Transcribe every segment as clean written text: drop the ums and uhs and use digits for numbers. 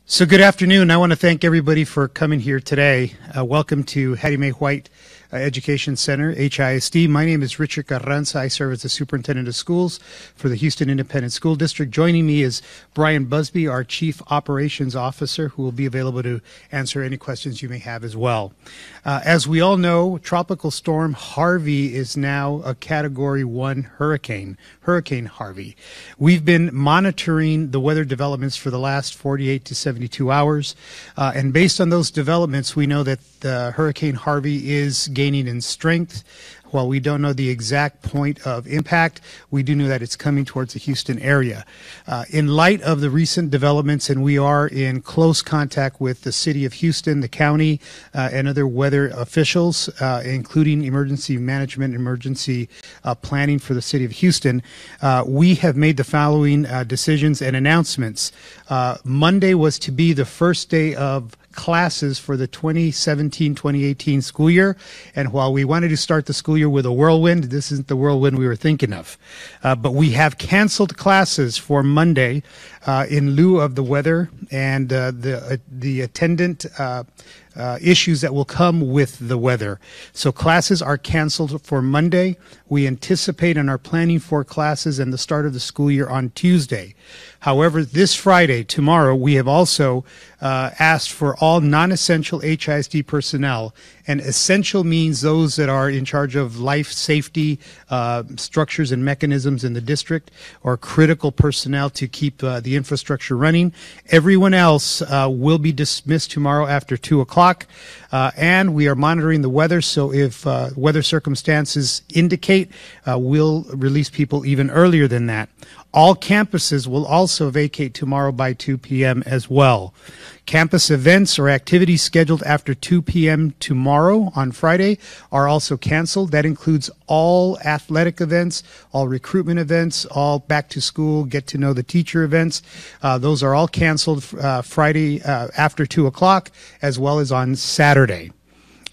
So good afternoon. I want to thank everybody for coming here today. Welcome to Hattie Mae White Education Center, HISD. My name is Richard Carranza. I serve as the Superintendent of Schools for the Houston Independent School District. Joining me is Brian Busby, our Chief Operations Officer, who will be available to answer any questions you may have as well. As we all know, Tropical Storm Harvey is now a Category 1 hurricane, Hurricane Harvey. We've been monitoring the weather developments for the last 48 to 72 hours, and based on those developments, we know that Hurricane Harvey is gaining in strength. While we don't know the exact point of impact, we do know that it's coming towards the Houston area. In light of the recent developments, and we are in close contact with the city of Houston, the county, and other weather officials, including emergency management, emergency planning for the city of Houston, we have made the following decisions and announcements. Monday was to be the first day of classes for the 2017-2018 school year, and while we wanted to start the school year with a whirlwind, this isn't the whirlwind we were thinking of. But we have canceled classes for Monday in lieu of the weather and the attendant issues that will come with the weather. So classes are canceled for Monday. We anticipate and are planning for classes and the start of the school year on Tuesday. However, this Friday, tomorrow, we have also asked for all non-essential HISD personnel, and essential means those that are in charge of life safety structures and mechanisms in the district, or critical personnel to keep the infrastructure running. Everyone else will be dismissed tomorrow after 2 o'clock, and we are monitoring the weather, so if weather circumstances indicate, we'll release people even earlier than that. All campuses will also vacate tomorrow by 2 p.m. as well. Campus events or activities scheduled after 2 p.m. tomorrow on Friday are also canceled. That includes all athletic events, all recruitment events, all back to school, get to know the teacher events. Those are all canceled Friday after 2 o'clock, as well as on Saturday.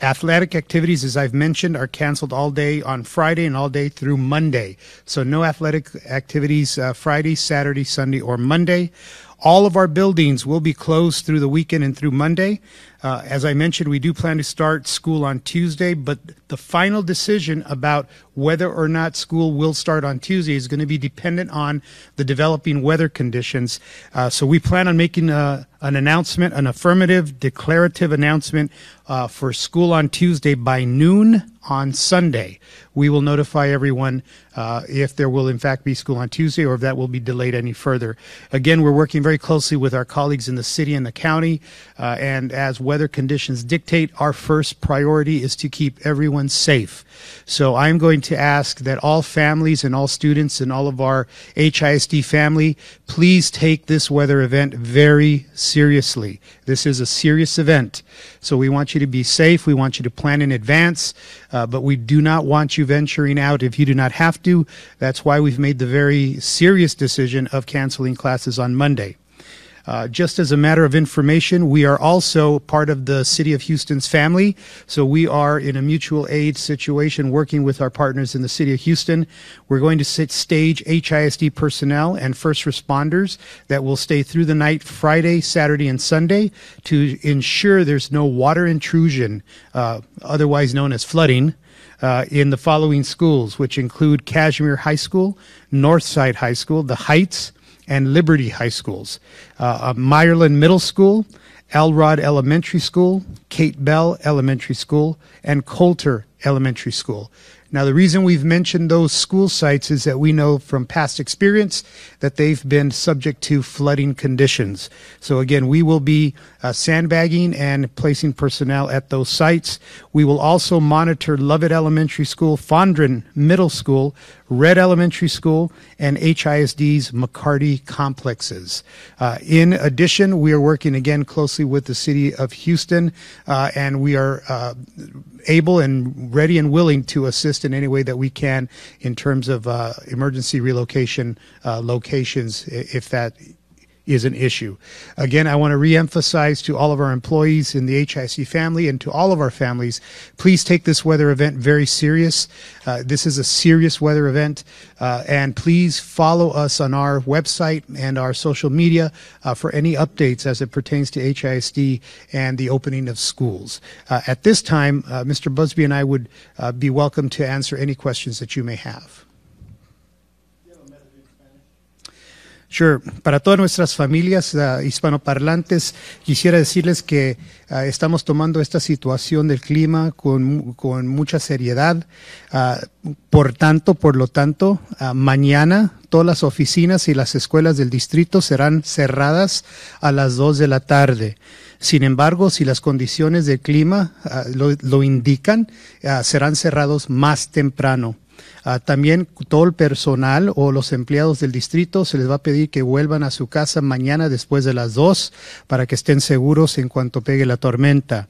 Athletic activities, as I've mentioned, are canceled all day on Friday and all day through Monday. So no athletic activities Friday, Saturday, Sunday, or Monday. All of our buildings will be closed through the weekend and through Monday. As I mentioned, we do plan to start school on Tuesday, but the final decision about whether or not school will start on Tuesday is going to be dependent on the developing weather conditions. So we plan on making an announcement, an affirmative, declarative announcement for school on Tuesday by noon on Sunday. We will notify everyone if there will in fact be school on Tuesday or if that will be delayed any further. Again, we're working very closely with our colleagues in the city and the county, and as weather conditions dictate, our first priority is to keep everyone safe. So I'm going to ask that all families and all students and all of our HISD family, please take this weather event very seriously. This is a serious event. So we want you to be safe. We want you to plan in advance, but we do not want you venturing out if you do not have to. That's why we've made the very serious decision of canceling classes on Monday. Just as a matter of information, we are also part of the City of Houston's family, so we are in a mutual aid situation working with our partners in the City of Houston. We're going to stage HISD personnel and first responders that will stay through the night Friday, Saturday, and Sunday to ensure there's no water intrusion, otherwise known as flooding, in the following schools, which include Cashmere High School, Northside High School, the Heights, and Liberty High Schools, Meyerland Middle School, Elrod Elementary School, Kate Bell Elementary School, and Coulter Elementary School. Now, the reason we've mentioned those school sites is that we know from past experience that they've been subject to flooding conditions. So again, we will be sandbagging and placing personnel at those sites. We will also monitor Lovett Elementary School, Fondren Middle School, Red Elementary School, and HISD's McCarty complexes. In addition, we are working again closely with the City of Houston, and we are able and ready and willing to assist in any way that we can in terms of emergency relocation locations if that is an issue. Again, I want to reemphasize to all of our employees in the HISD family and to all of our families, please take this weather event very serious. This is a serious weather event, and please follow us on our website and our social media for any updates as it pertains to HISD and the opening of schools. At this time, Mr. Busby and I would be welcome to answer any questions that you may have. Sure. Para todas nuestras familias hispanoparlantes, quisiera decirles que estamos tomando esta situación del clima con mucha seriedad. Por lo tanto, mañana todas las oficinas y las escuelas del distrito serán cerradas a las 2 de la tarde. Sin embargo, si las condiciones del clima lo indican, serán cerrados más temprano. También todo el personal o los empleados del distrito se les va a pedir que vuelvan a su casa mañana después de las 2 para que estén seguros en cuanto pegue la tormenta.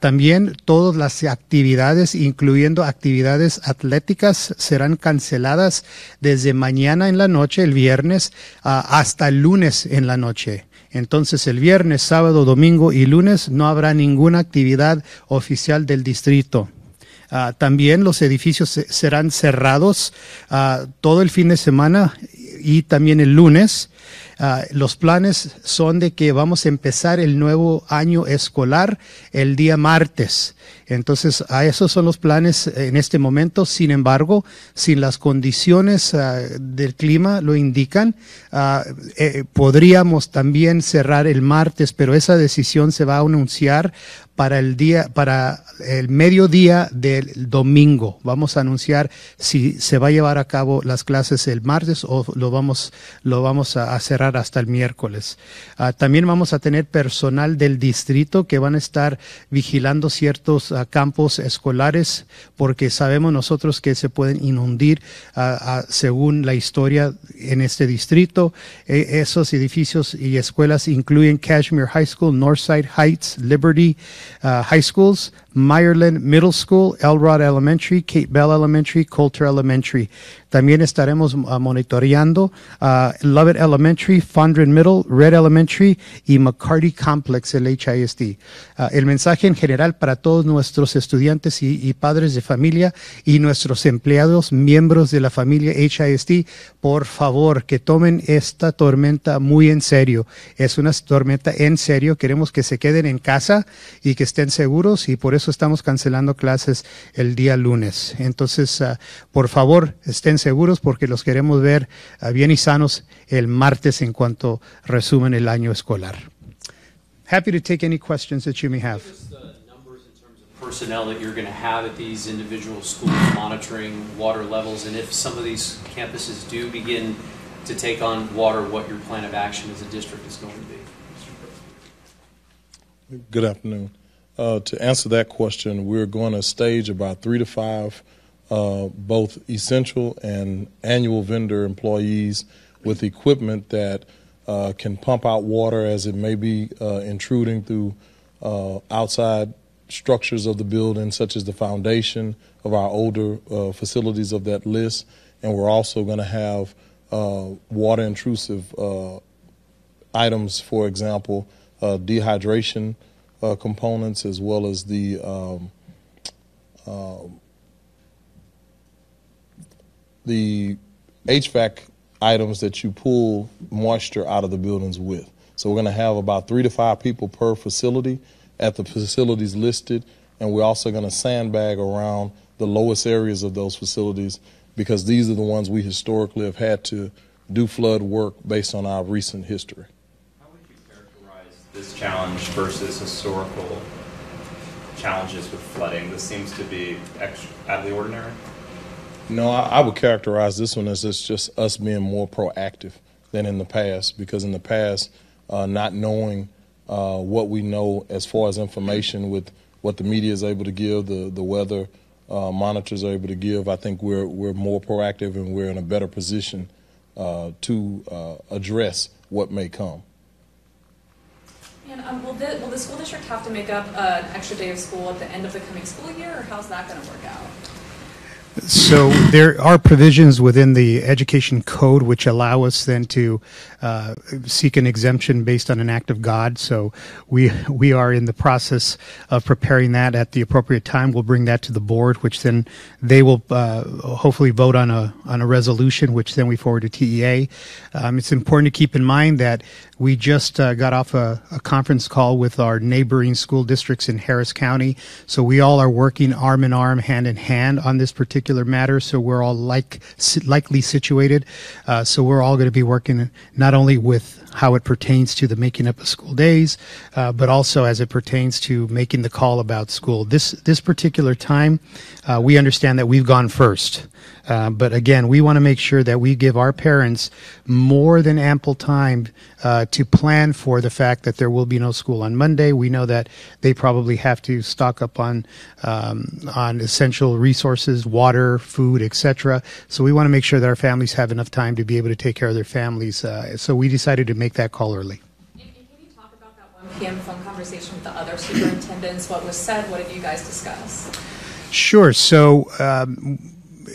También todas las actividades, incluyendo actividades atléticas, serán canceladas desde mañana en la noche, el viernes, hasta el lunes en la noche. Entonces el viernes, sábado, domingo y lunes no habrá ninguna actividad oficial del distrito. También los edificios serán cerrados todo el fin de semana y también el lunes. Los planes son de que vamos a empezar el nuevo año escolar el día martes. Entonces, esos son los planes en este momento. Sin embargo, si las condiciones del clima lo indican, podríamos también cerrar el martes, pero esa decisión se va a anunciar para el mediodía del domingo. Vamos a anunciar si se va a llevar a cabo las clases el martes o lo vamos a cerrar hasta el miércoles. También vamos a tener personal del distrito que van a estar vigilando ciertos campos escolares, porque sabemos nosotros que se pueden inundir según la historia en este distrito. Esos edificios y escuelas incluyen Cashmere High School, Northside Heights, Liberty High Schools, Meyerland Middle School, Elrod Elementary, Kate Bell Elementary, Coulter Elementary. También estaremos monitoreando Lovett Elementary, Fondren Middle, Red Elementary y McCarty Complex, el HISD. El mensaje en general para todos nuestros estudiantes y padres de familia y nuestros empleados, miembros de la familia HISD, por favor, que tomen esta tormenta muy en serio. Es una tormenta en serio. Queremos que se queden en casa y que estén seguros, y por eso estamos cancelando clases el día lunes. Entonces, por favor, estén seguros porque los queremos ver bien y sanos el martes en cuanto resumen el año escolar. Happy to take any questions that you may have. Just the numbers in terms of personnel that you're going to have at these individual schools monitoring water levels, and if some of these campuses do begin to take on water, what your plan of action as a district is going to be. Good afternoon. To answer that question, we're going to stage about 3 to 5 both essential and annual vendor employees with equipment that can pump out water as it may be intruding through outside structures of the building, such as the foundation of our older facilities of that list. And we're also going to have water intrusive items, for example, dehydration components, as well as the HVAC items that you pull moisture out of the buildings with. So we're going to have about 3 to 5 people per facility at the facilities listed, and we're also going to sandbag around the lowest areas of those facilities, because these are the ones we historically have had to do flood work based on our recent history. How would you characterize this challenge versus historical challenges with flooding? This seems to be out of the ordinary. No, I would characterize this one as it's just us being more proactive than in the past, because in the past, not knowing what we know as far as information with what the media is able to give, the weather monitors are able to give, I think we're more proactive and we're in a better position to address what may come. And will the school district have to make up an extra day of school at the end of the coming school year, or how's that going to work out? So there are provisions within the education code which allow us then to seek an exemption based on an act of God. So we are in the process of preparing that. At the appropriate time, we'll bring that to the board, which then they will hopefully vote on a resolution, which then we forward to TEA. It's important to keep in mind that we just got off a conference call with our neighboring school districts in Harris County. So we all are working arm in arm, hand in hand on this particular matter. So we're all likely situated. So we're all going to be working not only with how it pertains to the making up of school days, but also as it pertains to making the call about school. This particular time, we understand that we've gone first. But again, we want to make sure that we give our parents more than ample time to plan for the fact that there will be no school on Monday. We know that they probably have to stock up on essential resources, water, food, etc. So we want to make sure that our families have enough time to be able to take care of their families. So we decided to make that call early. And can you talk about that 1 p.m. phone conversation with the other superintendents? What was said? What did you guys discuss? Sure. So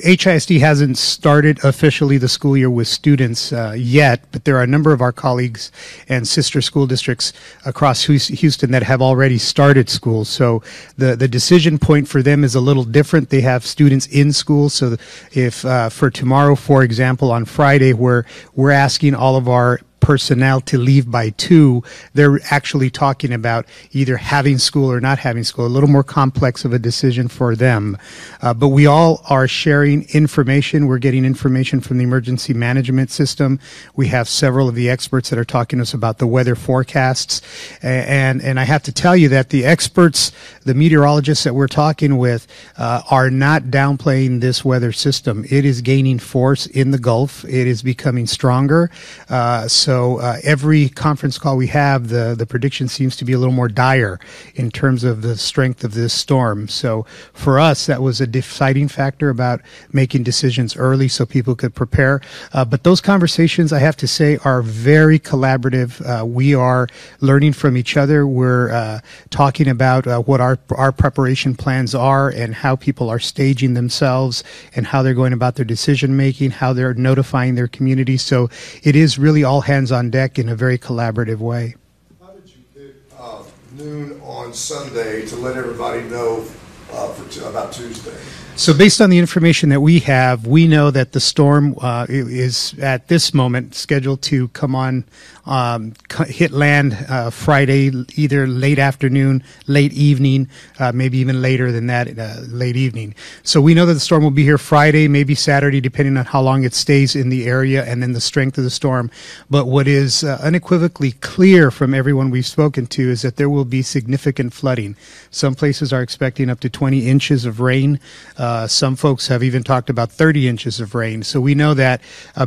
HISD hasn't started officially the school year with students yet, but there are a number of our colleagues and sister school districts across Houston that have already started school. So the decision point for them is a little different. They have students in school. So if for tomorrow, for example, on Friday, where we're asking all of our personnel to leave by 2, they're actually talking about either having school or not having school, a little more complex of a decision for them. But we all are sharing information. We're getting information from the emergency management system. We have several of the experts that are talking to us about the weather forecasts. And I have to tell you that the experts, the meteorologists that we're talking with, are not downplaying this weather system. It is gaining force in the Gulf. It is becoming stronger. So every conference call we have, the prediction seems to be a little more dire in terms of the strength of this storm. So for us, that was a deciding factor about making decisions early so people could prepare. But those conversations, I have to say, are very collaborative. We are learning from each other. We're talking about what our preparation plans are and how people are staging themselves and how they're going about their decision making, how they're notifying their community. So it is really all hands on deck in a very collaborative way. How did you pick noon on Sunday to let everybody know about Tuesday? So based on the information that we have, we know that the storm is at this moment scheduled to come on, hit land Friday, either late afternoon, late evening, maybe even later than that, late evening. So we know that the storm will be here Friday, maybe Saturday, depending on how long it stays in the area and then the strength of the storm. But what is unequivocally clear from everyone we've spoken to is that there will be significant flooding. Some places are expecting up to 20 inches of rain. Some folks have even talked about 30 inches of rain. So we know that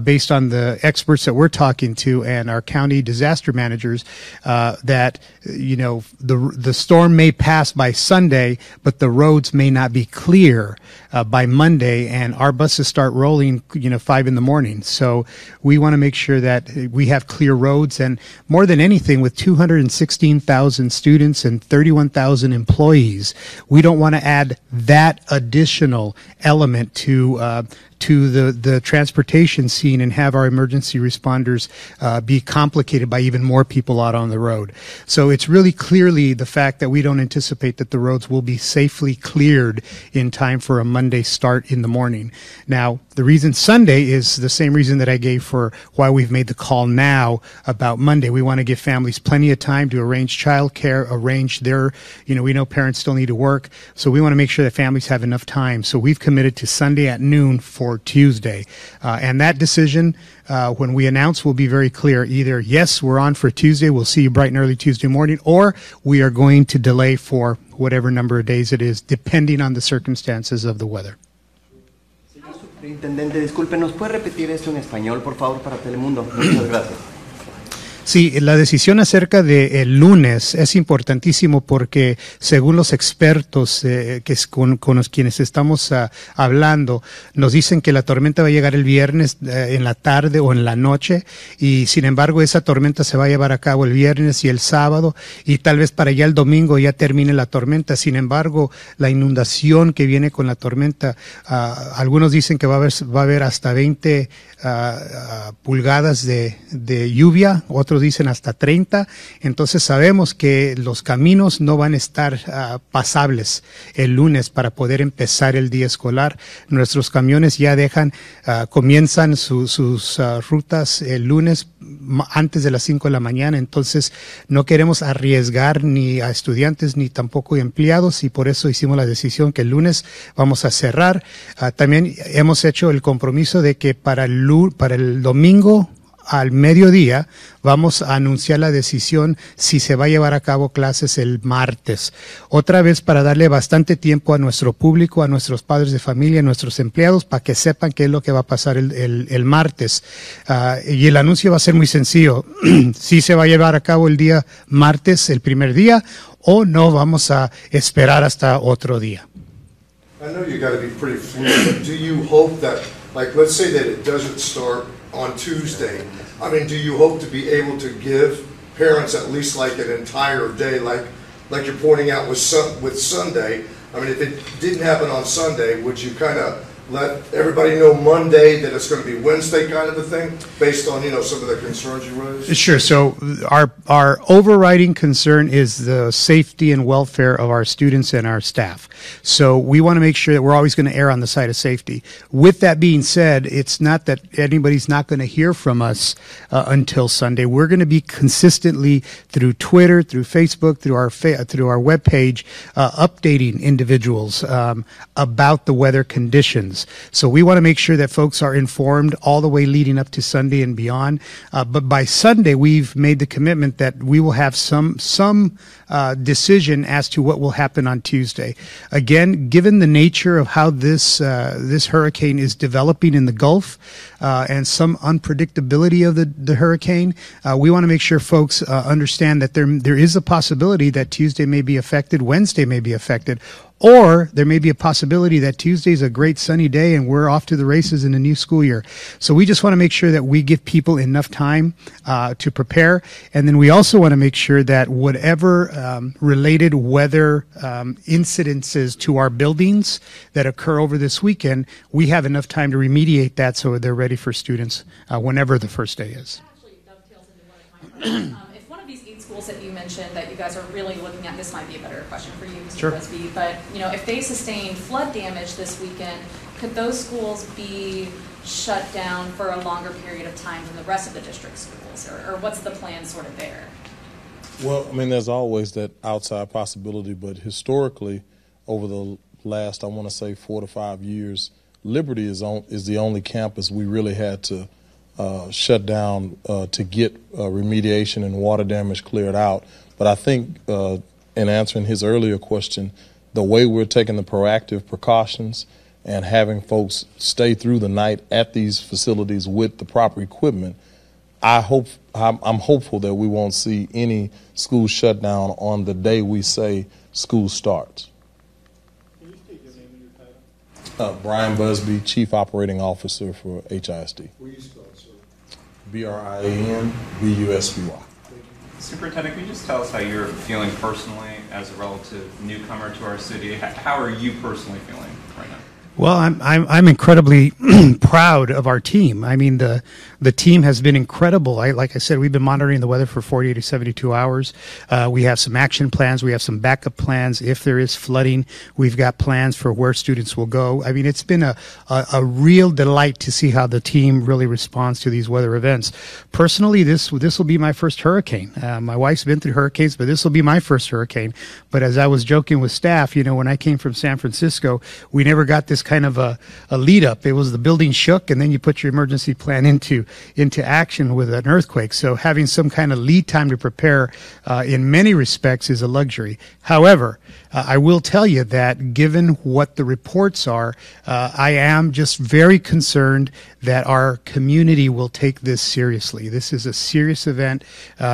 based on the experts that we're talking to and our county disaster managers, that the storm may pass by Sunday, but the roads may not be clear by Monday, and our buses start rolling 5 in the morning. So we want to make sure that we have clear roads, and more than anything, with 216,000 students and 31,000 employees, we don't want to add that additional element to the transportation scene and have our emergency responders be complicated by even more people out on the road. So it's really clearly the fact that we don't anticipate that the roads will be safely cleared in time for a Monday start in the morning. Now, the reason Sunday is the same reason that I gave for why we've made the call now about Monday. We want to give families plenty of time to arrange childcare, arrange their, we know parents still need to work, so we want to make sure that families have enough time. So we've committed to Sunday at noon for Tuesday. And that decision, when we announce, will be very clear. Either, yes, we're on for Tuesday, we'll see you bright and early Tuesday morning, or we are going to delay for whatever number of days it is, depending on the circumstances of the weather. Señor Superintendente, disculpe, ¿nos puede repetir esto en español, por favor, para Telemundo? Muchas gracias. Sí, la decisión acerca del lunes es importantísimo porque según los expertos con los quienes estamos hablando, nos dicen que la tormenta va a llegar el viernes en la tarde o en la noche y sin embargo esa tormenta se va a llevar a cabo el viernes y el sábado y tal vez para allá el domingo ya termine la tormenta. Sin embargo, la inundación que viene con la tormenta, algunos dicen que va a haber hasta 20 pulgadas de lluvia, otros dicen hasta 30, entonces sabemos que los caminos no van a estar pasables el lunes para poder empezar el día escolar. Nuestros camiones ya comienzan sus rutas el lunes antes de las 5 de la mañana, entonces no queremos arriesgar ni a estudiantes ni tampoco a empleados y por eso hicimos la decisión que el lunes vamos a cerrar. También hemos hecho el compromiso de que para el domingo al mediodía vamos a anunciar la decisión si se va a llevar a cabo clases el martes. Otra vez para darle bastante tiempo a nuestro público, a nuestros padres de familia, a nuestros empleados, para que sepan qué es lo que va a pasar el martes. Y el anuncio va a ser muy sencillo. Si se va a llevar a cabo el día martes, el primer día, o no vamos a esperar hasta otro día. I know you got to be pretty fluid, but do you hope that, like, let's say that it doesn't start on Tuesday. I mean, do you hope to be able to give parents at least like an entire day, like you're pointing out with Sunday? I mean, if it didn't happen on Sunday, would you kind of let everybody know Monday that it's going to be Wednesday kind of a thing, based on, some of the concerns you raised? Sure. So our overriding concern is the safety and welfare of our students and our staff. So we want to make sure that we're always going to err on the side of safety. With that being said, it's not that anybody's not going to hear from us until Sunday. We're going to be consistently through Twitter, through Facebook, through our webpage, updating individuals about the weather conditions. So we want to make sure that folks are informed all the way leading up to Sunday and beyond. But by Sunday, we've made the commitment that we will have some decision as to what will happen on Tuesday. Again, given the nature of how this hurricane is developing in the Gulf and some unpredictability of the hurricane, we want to make sure folks understand that there is a possibility that Tuesday may be affected, Wednesday may be affected, or there may be a possibility that Tuesday is a great sunny day and we're off to the races in the new school year. So we just want to make sure that we give people enough time to prepare. And then we also want to make sure that whatever related weather incidences to our buildings that occur over this weekend, we have enough time to remediate that so they're ready for students whenever the first day is. That actually dovetails into one of my questions. If one of these 8 schools that you mentioned that you guys are really looking at, this might be a better question for you, Mr. Sure. Busby, but if they sustain flood damage this weekend, could those schools be shut down for a longer period of time than the rest of the district schools, or what's the plan sort of there? Well, I mean, there's always that outside possibility, but historically, over the last, I want to say 4 to 5 years, Liberty is the only campus we really had to shut down to get remediation and water damage cleared out. But I think in answering his earlier question, the way we're taking the proactive precautions and having folks stay through the night at these facilities with the proper equipment, I'm hopeful that we won't see any school shut down on the day we say school starts. Can you state your name and your title? Brian Busby, Chief Operating Officer for HISD. Will you spell it, sir? BRIANBUSBY. Superintendent, can you just tell us how you're feeling personally as a relative newcomer to our city? How are you personally feeling right now? Well, I'm incredibly proud of our team. I mean, the team has been incredible. Like I said, we've been monitoring the weather for 48 to 72 hours. We have some action plans. We have some backup plans. If there is flooding, we've got plans for where students will go. I mean, it's been a real delight to see how the team really responds to these weather events. Personally, this will be my first hurricane. My wife's been through hurricanes, but this will be my first hurricane. But as I was joking with staff, when I came from San Francisco, we never got this kind of a lead up. It was the building shook, and then you put your emergency plan into action with an earthquake. So having some kind of lead time to prepare in many respects is a luxury. However, I will tell you that given what the reports are, I am just very concerned that our community will take this seriously. This is a serious event.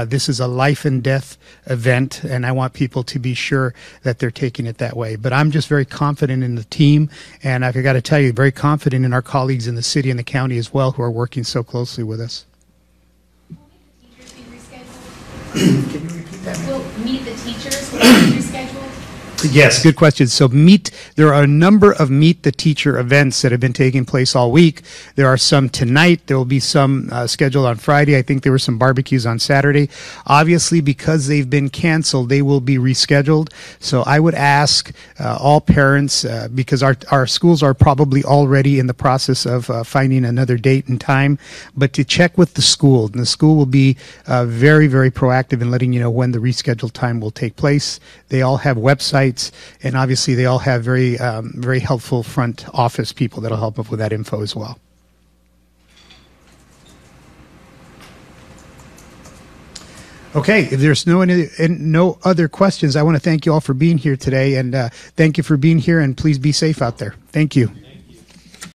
This is a life and death event, and I want people to be sure that they're taking it that way. But I'm just very confident in the team, and I've got to tell you, very confident in our colleagues in the city and the county as well who are working so closely with us. Will teachers be rescheduled? Can you repeat that? Will Meet the Teachers will be rescheduled? Yes, good question. So there are a number of Meet the Teacher events that have been taking place all week. There are some tonight. There will be some scheduled on Friday. I think there were some barbecues on Saturday. Obviously, because they've been canceled, they will be rescheduled. So I would ask all parents, because our schools are probably already in the process of finding another date and time, but to check with the school. And the school will be very, very proactive in letting you know when the rescheduled time will take place. They all have websites. And obviously, they all have very, very helpful front office people that'll help us with that info as well. Okay, if there's no other questions, I want to thank you all for being here today, and thank you for being here, and please be safe out there. Thank you.